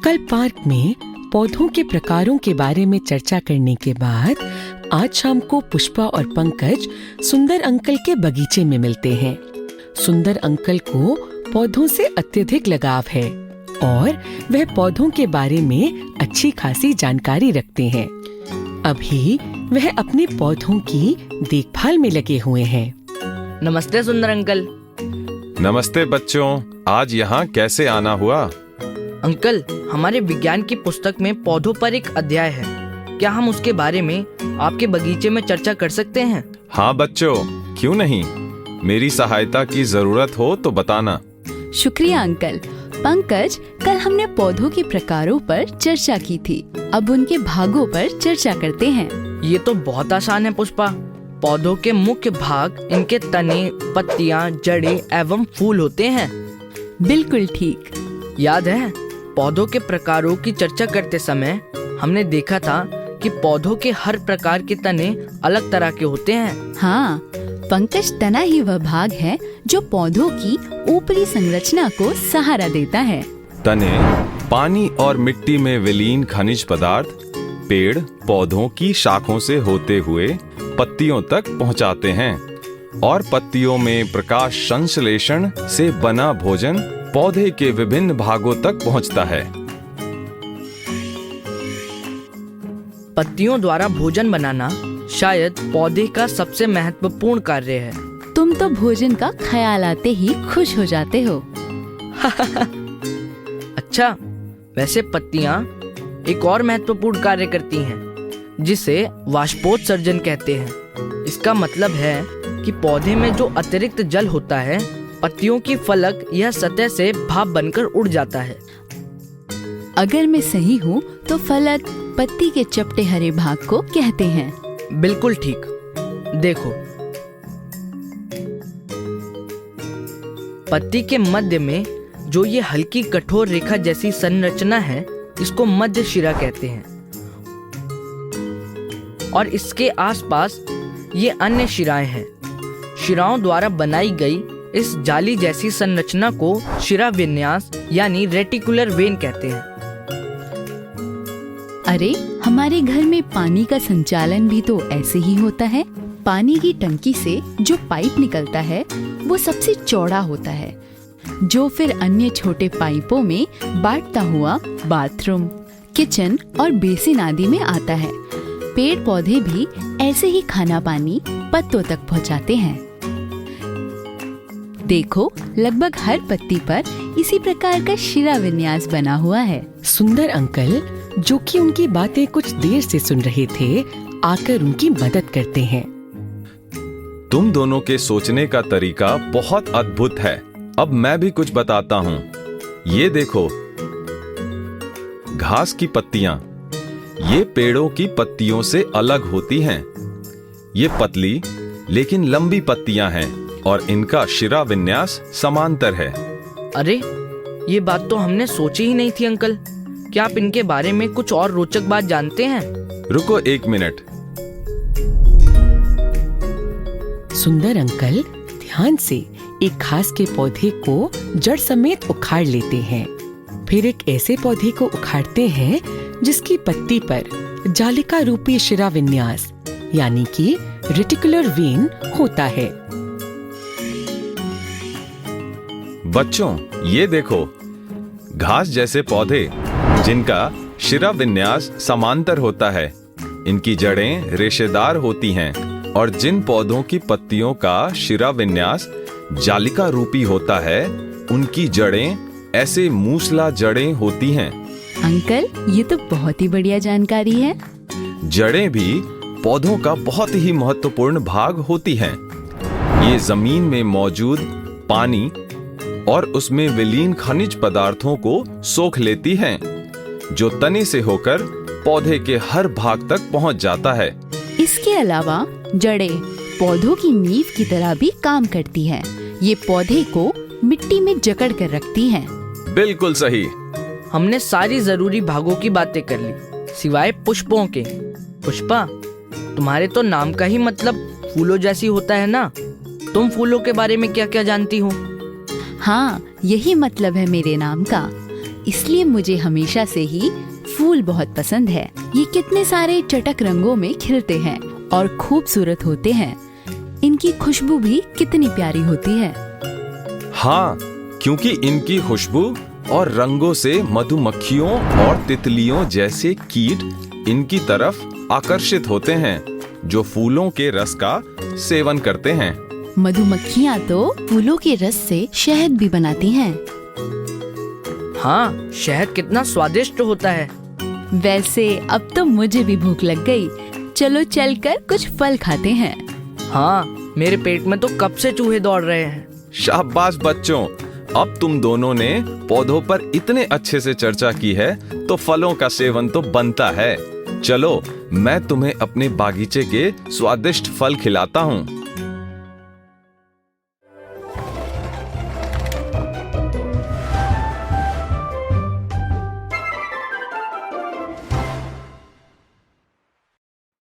कल पार्क में पौधों के प्रकारों के बारे में चर्चा करने के बाद आज शाम को पुष्पा और पंकज सुंदर अंकल के बगीचे में मिलते हैं। सुंदर अंकल को पौधों से अत्यधिक लगाव है और वह पौधों के बारे में अच्छी खासी जानकारी रखते हैं। अभी वह अपने पौधों की देखभाल में लगे हुए हैं। नमस्ते सुंदर अंकल। नमस्ते बच्चों, आज यहाँ कैसे आना हुआ? अंकल, हमारे विज्ञान की पुस्तक में पौधों पर एक अध्याय है। क्या हम उसके बारे में आपके बगीचे में चर्चा कर सकते हैं? हाँ बच्चों, क्यों नहीं। मेरी सहायता की जरूरत हो तो बताना। शुक्रिया अंकल। पंकज, कल हमने पौधों के प्रकारों पर चर्चा की थी। अब उनके भागों पर चर्चा करते हैं। ये तो बहुत आसान है पुष्पा। पौधों के मुख्य भाग इनके तने, पत्तियां, जड़ें एवं फूल होते हैं। बिल्कुल ठीक। याद है, पौधों के प्रकारों की चर्चा करते समय हमने देखा था कि पौधों के हर प्रकार के तने अलग तरह के होते हैं। हाँ, पंकज, तना ही वह भाग है जो पौधों की ऊपरी संरचना को सहारा देता है। तने पानी और मिट्टी में विलीन खनिज पदार्थ पेड़ पौधों की शाखों से होते हुए पत्तियों तक पहुंचाते हैं और पत्तियों में प्रकाश संश्लेषण से बना भोजन पौधे के विभिन्न भागों तक पहुंचता है। पत्तियों द्वारा भोजन बनाना शायद पौधे का सबसे महत्वपूर्ण कार्य है। तुम तो भोजन का ख्याल आते ही खुश हो जाते हो। अच्छा, वैसे पत्तियां एक और महत्वपूर्ण कार्य करती हैं, जिसे वाष्पोत्सर्जन कहते हैं। इसका मतलब है कि पौधे में जो अतिरिक्त जल होता है, पत्तियों की फलक या सतह से भाप बनकर उड़ जाता है। अगर मैं सही हूँ तो फलक पत्ती के चपटे हरे भाग को कहते हैं। बिल्कुल ठीक। देखो, पत्ती के मध्य में जो ये हल्की कठोर रेखा जैसी संरचना है, इसको मध्य शिरा कहते हैं और इसके आसपास ये अन्य शिराएं हैं। शिराओं द्वारा बनाई गई इस जाली जैसी संरचना को शिरा विन्यास यानी रेटिकुलर वेन कहते हैं। अरे, हमारे घर में पानी का संचालन भी तो ऐसे ही होता है। पानी की टंकी से जो पाइप निकलता है वो सबसे चौड़ा होता है, जो फिर अन्य छोटे पाइपों में बांटता हुआ बाथरूम, किचन और बेसिन आदि में आता है। पेड़ पौधे भी ऐसे ही खाना पानी पत्तों तक पहुंचाते हैं। देखो, लगभग हर पत्ती पर इसी प्रकार का शिरा विन्यास बना हुआ है। सुंदर अंकल, जो कि उनकी बातें कुछ देर से सुन रहे थे, आकर उनकी मदद करते हैं। तुम दोनों के सोचने का तरीका बहुत अद्भुत है। अब मैं भी कुछ बताता हूँ। ये देखो, घास की पत्तियां, ये पेड़ों की पत्तियों से अलग होती हैं। ये पतली लेकिन लंबी पत्तियां हैं और इनका शिरा विन्यास समांतर है। अरे, ये बात तो हमने सोची ही नहीं थी अंकल। क्या आप इनके बारे में कुछ और रोचक बात जानते हैं? रुको एक मिनट। सुंदर अंकल ध्यान से एक घास के पौधे को जड़ समेत उखाड़ लेते हैं। फिर एक ऐसे पौधे को उखाड़ते हैं जिसकी पत्ती पर जालिका रूपी शिरा विन्यास यानी कि रेटिकुलर वेन होता है। बच्चों, ये देखो, घास जैसे पौधे जिनका शिरा विन्यास समांतर होता है, इनकी जड़ें रेशेदार होती हैं और जिन पौधों की पत्तियों का शिरा विन्यास जालिका रूपी होता है, उनकी जड़ें ऐसे मूसला जड़ें होती हैं। अंकल, ये तो बहुत ही बढ़िया जानकारी है। जड़ें भी पौधों का बहुत ही महत्वपूर्ण भाग होती हैं। ये जमीन में मौजूद पानी और उसमें विलीन खनिज पदार्थों को सोख लेती हैं, जो तने से होकर पौधे के हर भाग तक पहुंच जाता है। इसके अलावा जड़ें पौधों की नींव की तरह भी काम करती हैं। ये पौधे को मिट्टी में जकड़ कर रखती हैं। बिल्कुल सही। हमने सारी जरूरी भागों की बातें कर ली, सिवाय पुष्पों के। पुष्पा, तुम्हारे तो नाम का ही मतलब फूलों जैसी होता है ना। तुम फूलों के बारे में क्या क्या जानती हो? हाँ, यही मतलब है मेरे नाम का। इसलिए मुझे हमेशा से ही फूल बहुत पसंद है। ये कितने सारे चटक रंगों में खिलते हैं और खूबसूरत होते हैं। इनकी खुशबू भी कितनी प्यारी होती है। हाँ, क्योंकि इनकी खुशबू और रंगों से मधुमक्खियों और तितलियों जैसे कीट इनकी तरफ आकर्षित होते हैं, जो फूलों के रस का सेवन करते हैं। मधुमक्खियाँ तो फूलों के रस से शहद भी बनाती हैं। हाँ, शहद कितना स्वादिष्ट होता है। वैसे अब तो मुझे भी भूख लग गई। चलो चलकर कुछ फल खाते हैं। हाँ, मेरे पेट में तो कब से चूहे दौड़ रहे हैं। शाबाश बच्चों, अब तुम दोनों ने पौधों पर इतने अच्छे से चर्चा की है तो फलों का सेवन तो बनता है। चलो, मैं तुम्हें अपने बागीचे के स्वादिष्ट फल खिलाता हूँ।